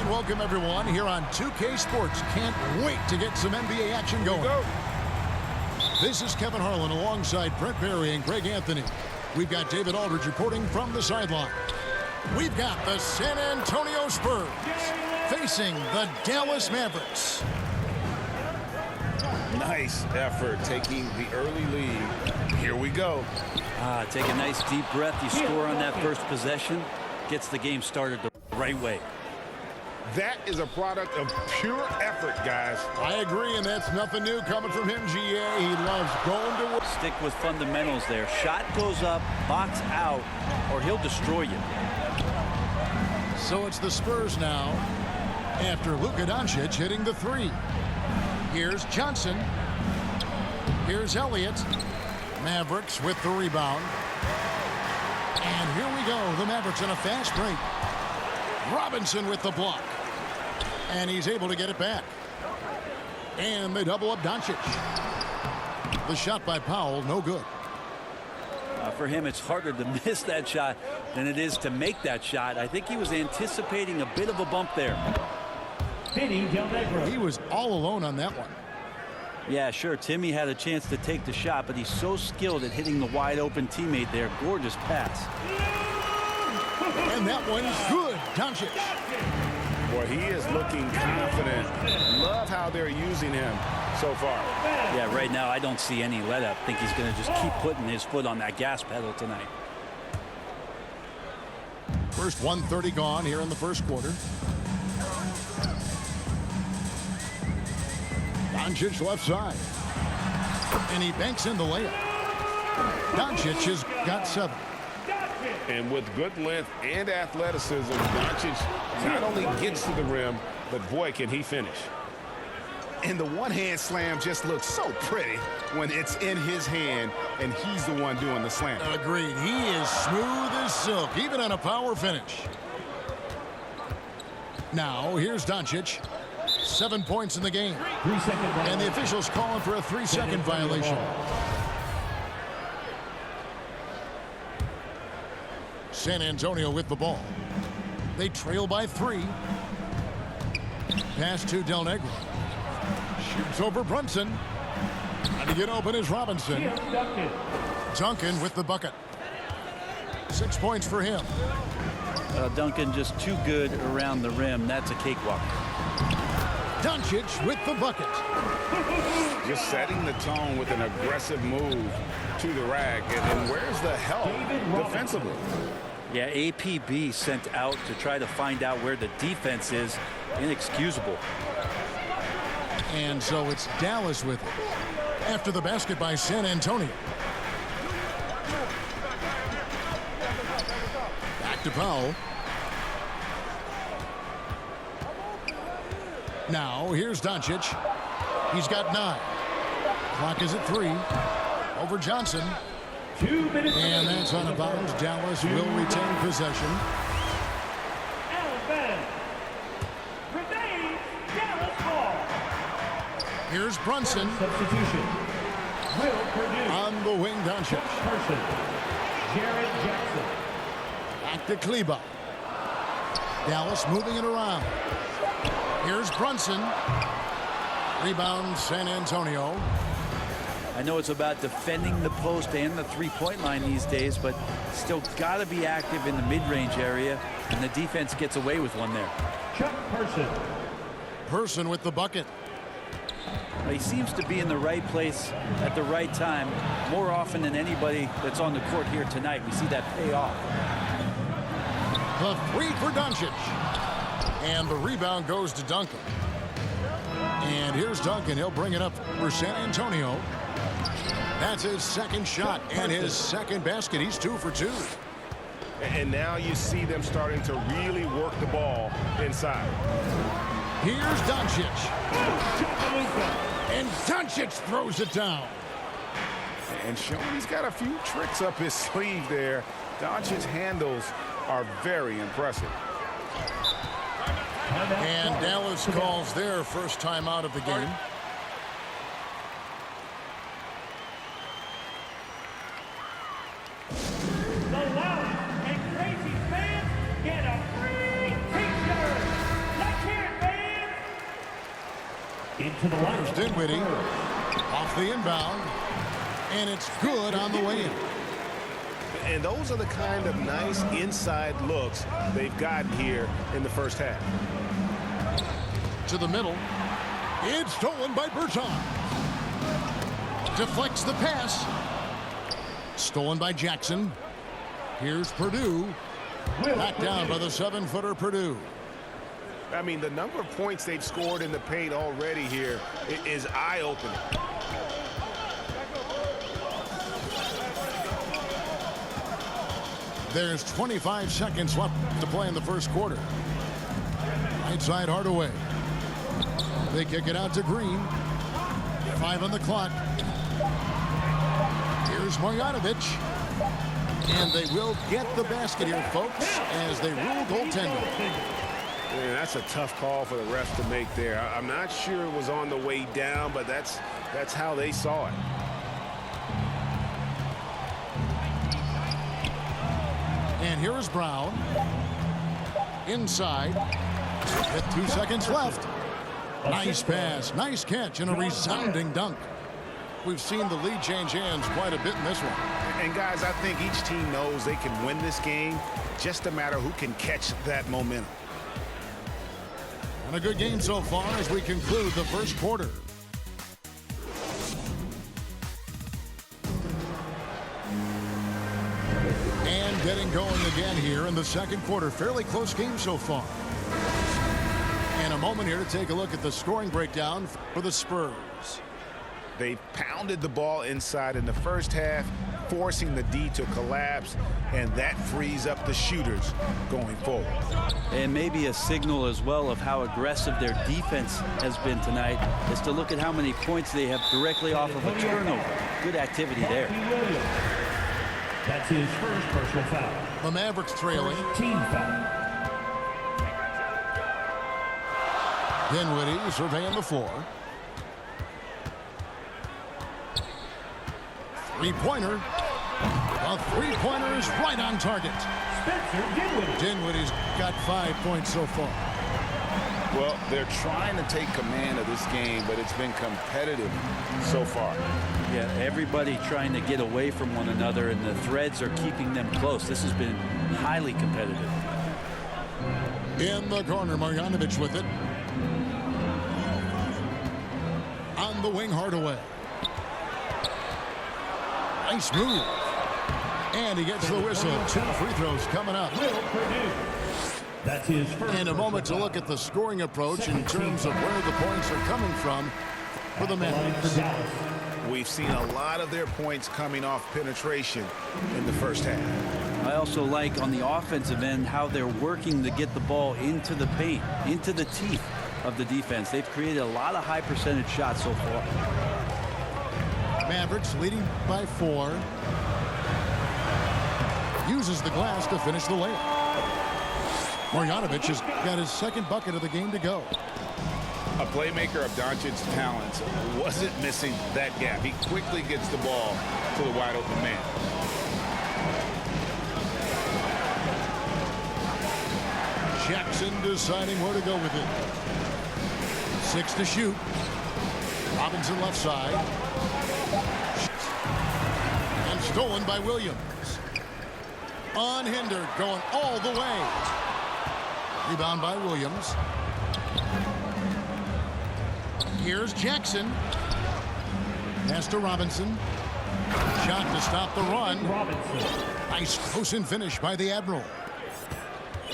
welcome everyone here on 2K Sports. Can't wait to get some NBA action going. This is Kevin Harlan alongside Brent Barry and Greg Anthony. We've got David Aldridge reporting from the sideline. We've got the San Antonio Spurs facing the Dallas Mavericks. Nice effort taking the early lead. Here we go. Take a nice deep breath. You score on that first possession. Gets the game started the right way. That is a product of pure effort, guys. I agree, and that's nothing new coming from him, GA. He loves going to work. Stick with fundamentals there. Shot goes up, box out, or he'll destroy you. So it's the Spurs now after Luka Doncic hitting the three. Here's Johnson. Here's Elliott. Mavericks with the rebound. And here we go. The Mavericks on a fast break. Robinson with the block. And he's able to get it back. And they double up Doncic. The shot by Powell, no good. For him, it's harder to miss that shot than it is to make that shot. I think he was anticipating a bit of a bump there. He was all alone on that one. Yeah, sure. Timmy had a chance to take the shot, but he's so skilled at hitting the wide open teammate there. Gorgeous pass. And that one's good. Doncic. Boy, he is looking confident. Love how they're using him so far. Yeah, right now I don't see any let up. I think he's going to just keep putting his foot on that gas pedal tonight. First 1:30 gone here in the first quarter. Doncic left side. And he banks in the layup. Doncic has got 7. And with good length and athleticism, Doncic not only gets to the rim, but boy, can he finish. And the one-hand slam just looks so pretty when it's in his hand and he's the one doing the slam. Agreed. He is smooth as silk, even on a power finish. Now, here's Doncic. 7 points in the game. And the officials calling for a 3-second violation. San Antonio with the ball. They trail by 3. Pass to Del Negro. Shoots over Brunson. Trying to get open is Robinson. Duncan with the bucket. 6 points for him. Duncan just too good around the rim. That's a cakewalk. Doncic with the bucket. Just setting the tone with an aggressive move to the rack. And where's the help defensively? Yeah, APB sent out to try to find out where the defense is. Inexcusable. And so it's Dallas with it. After the basket by San Antonio. Back to Powell. Now, here's Doncic. He's got 9. Clock is at 3. Over Johnson. 2 minutes. And that's on a bounce. Dallas will retain possession. Remains Dallas ball. Here's Brunson. Substitution. Will produce. On the wing, Doncic. Person. Jared Jackson. Back to Kleba. Dallas moving it around. Here's Brunson. Rebound, San Antonio. I know it's about defending the post and the three-point line these days, but still got to be active in the mid-range area, and the defense gets away with one there. Chuck Person. Person with the bucket. He seems to be in the right place at the right time more often than anybody that's on the court here tonight. We see that pay off. The 3 for Doncic. And the rebound goes to Duncan. And here's Duncan. He'll bring it up for San Antonio. That's his second shot and his second basket. He's 2 for 2. And now you see them starting to really work the ball inside. Here's Doncic. And Doncic throws it down. And showing he's got a few tricks up his sleeve there. Doncic's handles are very impressive. And Dallas calls their first time out of the game. The loudest and crazy fans get a free t-shirt. Let's Into the line. Here's Dinwiddie off the inbound, and it's good on the way in. And those are the kind of nice inside looks they've gotten here in the first half. To the middle. It's stolen by Bertans. Deflects the pass. Stolen by Jackson. Here's Purdue. Back down by the 7-footer Purdue. I mean, the number of points they've scored in the paint already here is eye-opening. There's 25 seconds left to play in the first quarter. Right side Hardaway. They kick it out to Green. 5 on the clock. Here's Marjanovic. And they will get the basket here, folks, as they rule goaltending. Man, that's a tough call for the refs to make there. I'm not sure it was on the way down, but that's how they saw it. And here is Brown. Inside. With 2 seconds left. Nice pass, nice catch, and a resounding dunk. We've seen the lead change hands quite a bit in this one. And guys, I think each team knows they can win this game. Just a matter who can catch that momentum. And a good game so far as we conclude the first quarter. And getting going again here in the second quarter. Fairly close game so far. And a moment here to take a look at the scoring breakdown for the Spurs. They've pounded the ball inside in the first half, forcing the D to collapse, and that frees up the shooters going forward. And maybe a signal as well of how aggressive their defense has been tonight is to look at how many points they have directly off of a turnover. Good activity there. That's his first personal foul. The Mavericks trailing. Team foul. Dinwiddie surveying the floor. Three-pointer. A three-pointer is right on target. Spencer Dinwiddie. Dinwiddie's got 5 points so far. Well, they're trying to take command of this game, but it's been competitive so far. Yeah, everybody trying to get away from one another, and the threads are keeping them close. This has been highly competitive. In the corner, Marjanovic with it. On the wing, Hardaway. Nice move. And he gets the whistle. 2 free throws coming up. Will Purdue. That's his first. And a moment to look at the scoring approach in terms of where the points are coming from for the Mavericks. We've seen a lot of their points coming off penetration in the first half. I also like on the offensive end how they're working to get the ball into the paint, into the teeth of the defense. They've created a lot of high percentage shots so far. Mavericks leading by 4. Uses the glass to finish the layup. Marjanovic has got his second bucket of the game to go. A playmaker of Doncic's talents wasn't missing that gap. He quickly gets the ball to the wide open man. Jackson deciding where to go with it. 6 to shoot. Robinson left side. And stolen by Williams. Unhindered, going all the way. Rebound by Williams. Here's Jackson. Pass to Robinson. Shot to stop the run. Robinson. Nice close-in finish by the Admiral.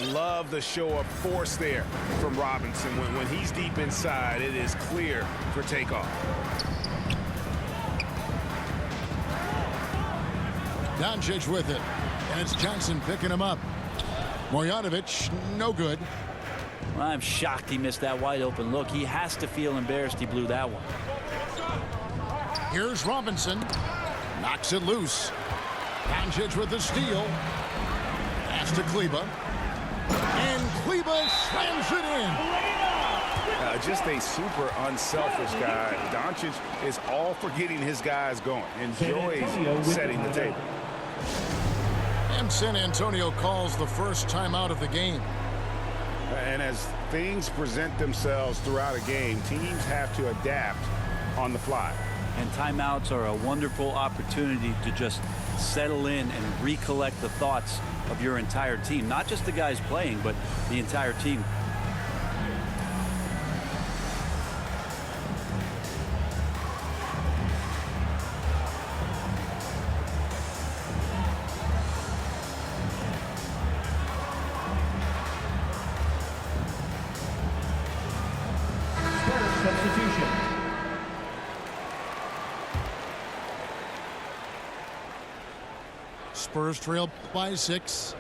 Love the show of force there from Robinson. When he's deep inside, it is clear for takeoff. Doncic with it. And it's Johnson picking him up. Marjanovic, no good. Well, I'm shocked he missed that wide open look. He has to feel embarrassed he blew that one. Here's Robinson. Knocks it loose. Doncic with the steal. Pass to Kleber. And Kleber slams it in. Just a super unselfish guy. Doncic is all for getting his guys going. Enjoys setting the table. And San Antonio calls the first timeout of the game. And as things present themselves throughout a game, teams have to adapt on the fly. And timeouts are a wonderful opportunity to just settle in and recollect the thoughts of your entire team. Not just the guys playing, but the entire team. Spurs substitution. Spurs trail by 6.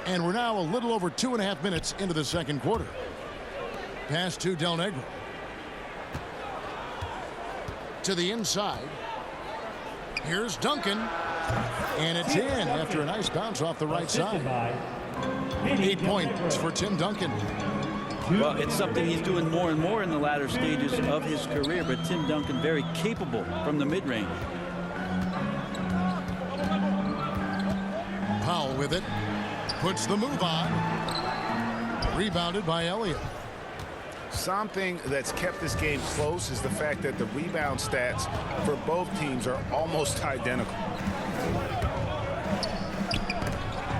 And we're now a little over 2.5 minutes into the second quarter. Pass to Del Negro. To the inside. Here's Duncan. And it's in after a nice bounce off the right Assisted side. by 8 points for Tim Duncan. Well, it's something he's doing more and more in the latter stages of his career, but Tim Duncan very capable from the mid-range. Powell with it. Puts the move on. Rebounded by Elliott. Something that's kept this game close is the fact that the rebound stats for both teams are almost identical.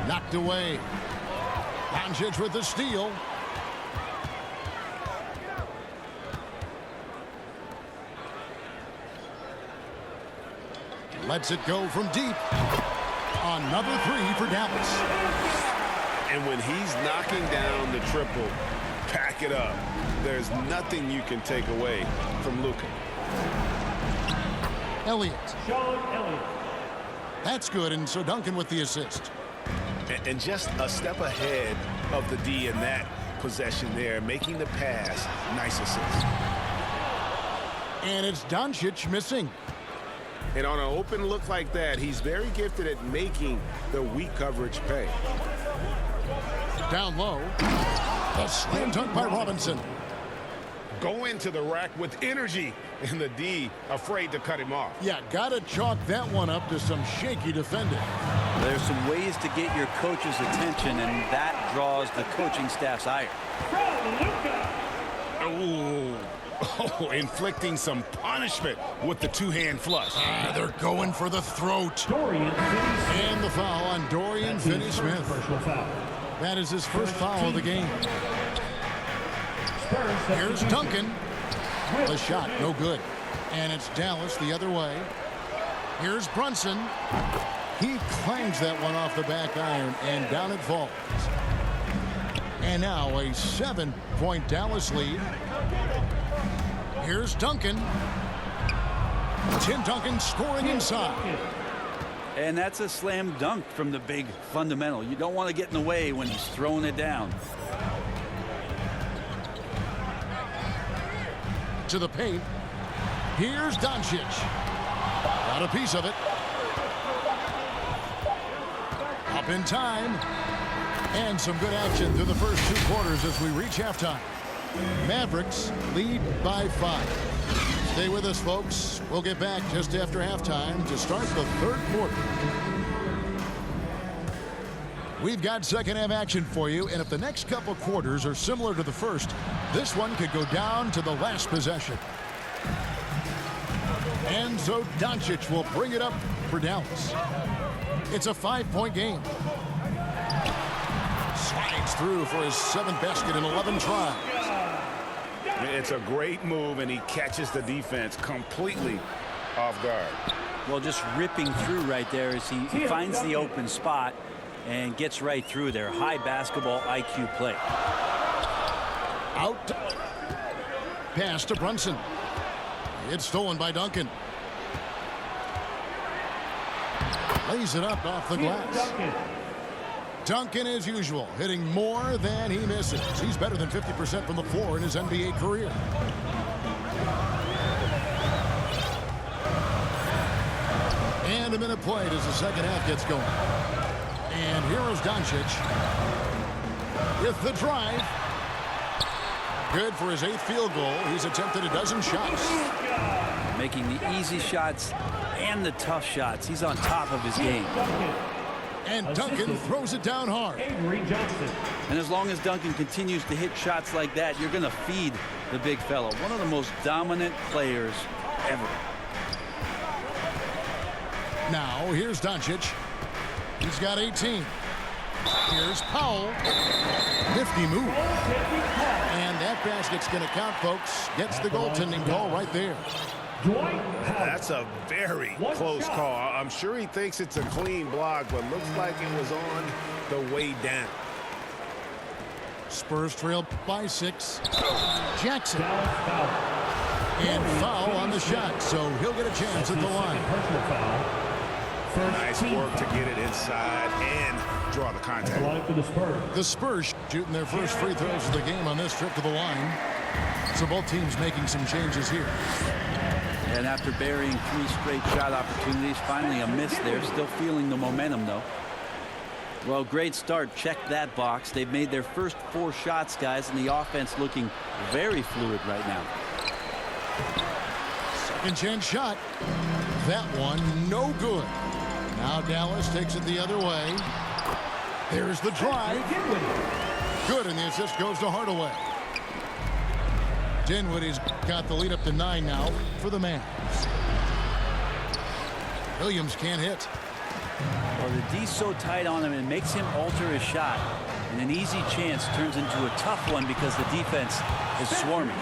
Knocked away. Doncic with the steal. Lets it go from deep. Another 3 for Dallas. And when he's knocking down the triple, pack it up. There's nothing you can take away from Luka. Elliott. Sean Elliott. That's good, and so Duncan with the assist. And just a step ahead of the D in that possession there, making the pass. Nice assist. And it's Doncic missing. And on an open look like that, he's very gifted at making the weak coverage pay. Down low. A slam dunk by Robinson. Go into the rack with energy, and the D afraid to cut him off. Yeah, gotta chalk that one up to some shaky defending. There's some ways to get your coach's attention, and that draws the coaching staff's ire. Ooh. Oh, inflicting some punishment with the two-hand flush. They're going for the throat. Dorian Finney-Smith. And the foul on Dorian That's his first Finney-Smith. personal foul. That is his first foul of the game. Spurs Here's substitution. Duncan. The shot, no good. And it's Dallas the other way. Here's Brunson. He clangs that one off the back iron, and down it falls. And now a 7-point Dallas lead. Here's Duncan. Tim Duncan scoring inside. And that's a slam dunk from the big fundamental. You don't want to get in the way when he's throwing it down. To the paint. Here's Doncic. Got a piece of it. Up in time. And some good action through the first 2 quarters as we reach halftime. Mavericks lead by 5. Stay with us, folks. We'll get back just after halftime to start the third quarter. We've got second half action for you, and if the next couple quarters are similar to the first, this one could go down to the last possession. And so Doncic will bring it up for Dallas. It's a 5-point game. Slides through for his 7th basket in 11 tries. It's a great move, and he catches the defense completely off guard. Well, just ripping through right there as he finds the open spot and gets right through there. High basketball IQ play. Out. Pass to Brunson. It's stolen by Duncan. Lays it up off the glass. Duncan. Duncan, as usual, hitting more than he misses. He's better than 50% from the floor in his NBA career. And a minute played as the second half gets going. And here is Doncic with the drive. Good for his 8th field goal. He's attempted a dozen shots. Making the easy shots and the tough shots. He's on top of his game. Duncan. And Duncan Assistant. throws it down hard. Avery Johnson. And as long as Duncan continues to hit shots like that, you're going to feed the big fella. One of the most dominant players ever. Now, here's Doncic. He's got 18. Here's Powell. Nifty move. And that basket's going to count, folks. Gets the goaltending call right there. That's a very close call. I'm sure he thinks it's a clean block, but looks like it was on the way down. Spurs trail by 6. Jackson. And foul on the shot, so he'll get a chance at the line. Personal foul. Nice work to get it inside and draw the contact. Line for the Spurs. The Spurs shooting their first free throws of the game on this trip to the line. So both teams making some changes here. And after burying 3 straight shot opportunities, finally a miss there. Still feeling the momentum, though. Well, great start. Check that box. They've made their first 4 shots, guys, and the offense looking very fluid right now. Second chance shot. That one, no good. Now Dallas takes it the other way. There's the drive. Good, and the assist goes to Hardaway. Dinwiddie's got the lead up to 9 now for the Mavs. Williams can't hit. Well, the D's so tight on him, it makes him alter his shot. And an easy chance turns into a tough one because the defense is swarming.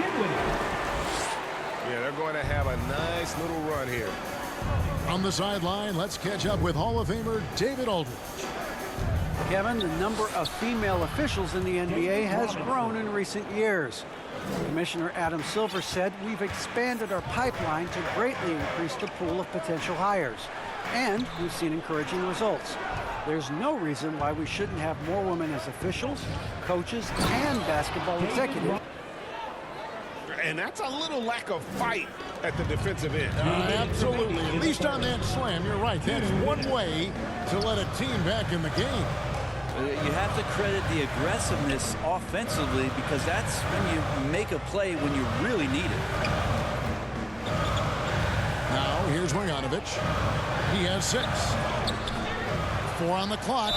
Yeah, they're going to have a nice little run here. On the sideline, let's catch up with Hall of Famer David Aldridge. Kevin, the number of female officials in the NBA has grown in recent years. Commissioner Adam Silver said, "We've expanded our pipeline to greatly increase the pool of potential hires, and we've seen encouraging results. There's no reason why we shouldn't have more women as officials, coaches, and basketball executives." And that's a little lack of fight at the defensive end. Absolutely. At least on that slam, you're right. That's one way to let a team back in the game. You have to credit the aggressiveness offensively because that's when you make a play when you really need it. Now, here's Marjanovic. He has 6. 4 on the clock.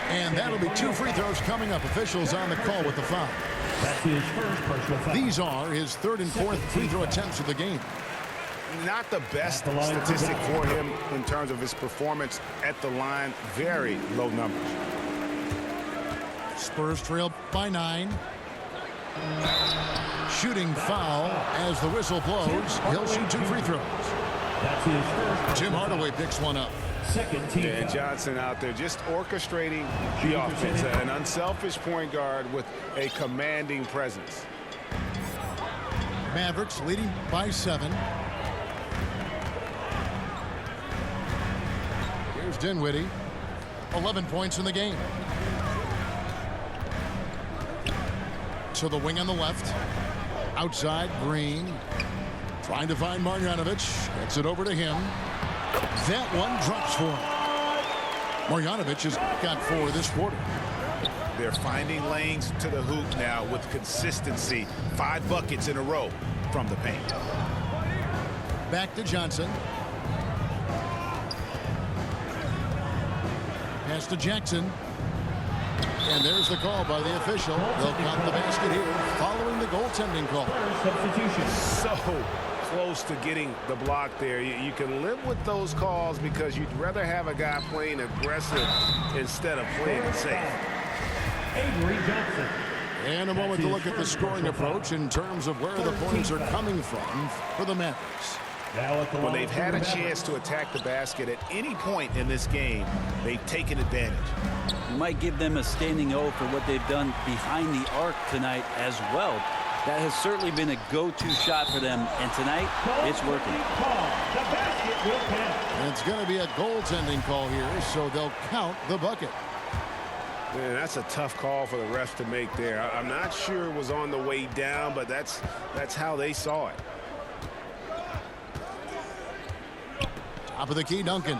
And that'll be 2 free throws coming up. Officials on the call with the foul. That's his first personal foul. These are his 3rd and 4th free throw attempts of the game. Not the best statistic for him in terms of his performance at the line. Very low numbers. Spurs trail by 9. Shooting foul as the whistle blows. He'll shoot 2 free throws. That's his first. Tim Hardaway picks one up. Second team. And Johnson out there just orchestrating the offense. An unselfish point guard with a commanding presence. Mavericks leading by 7. Here's Dinwiddie. 11 points in the game. To the wing on the left. Outside, Green. Trying to find Marjanovic. Gets it over to him. That one drops for him. Marjanovic has got 4 this quarter. They're finding lanes to the hoop now with consistency. 5 buckets in a row from the paint. Back to Johnson. Pass to Jackson. And there's the call by the official. They'll count the basket here following the goaltending call. Substitution. So close to getting the block there. You can live with those calls because you'd rather have a guy playing aggressive instead of playing it safe. Avery Johnson. And a moment to look at the scoring approach in terms of where the points are coming from for the Mavericks. Now at the When line they've for had the a Mavericks. chance to attack the basket at any point in this game, they've taken advantage. You might give them a standing O for what they've done behind the arc tonight as well. That has certainly been a go-to shot for them, and tonight it's working. The basket will count. And it's going to be a goaltending call here, so they'll count the bucket. Man, that's a tough call for the refs to make there. I'm not sure it was on the way down, but that's how they saw it. Top of the key, Duncan.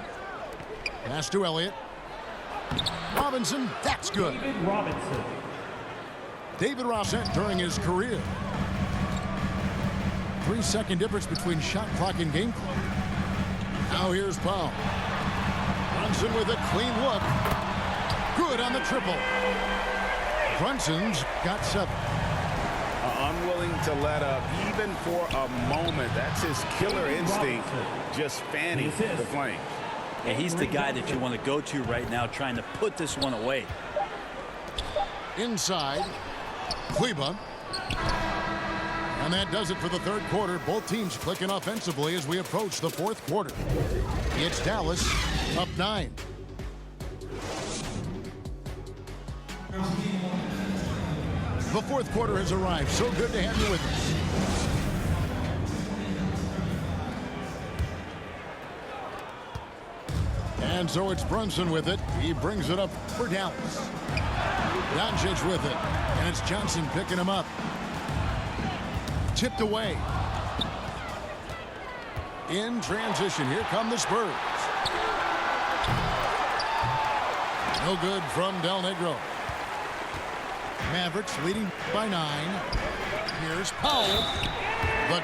Pass to Elliott. Robinson, that's good. David Robinson. David Robinson during his career. 3-second difference between shot clock and game clock. Now here's Powell. Johnson with a clean look. Good on the triple. Brunson's got 7. Unwilling to let up even for a moment. That's his killer instinct, just fanning the flames. Yeah, he's the guy that you want to go to right now, trying to put this one away. Inside, Kleba. And that does it for the third quarter. Both teams clicking offensively as we approach the fourth quarter. It's Dallas up 9. The fourth quarter has arrived. So good to have you with us. And so it's Brunson with it. He brings it up for Dallas. Doncic with it. And it's Johnson picking him up. Tipped away. In transition, here come the Spurs. No good from Del Negro. Mavericks leading by 9. Here's Powell. But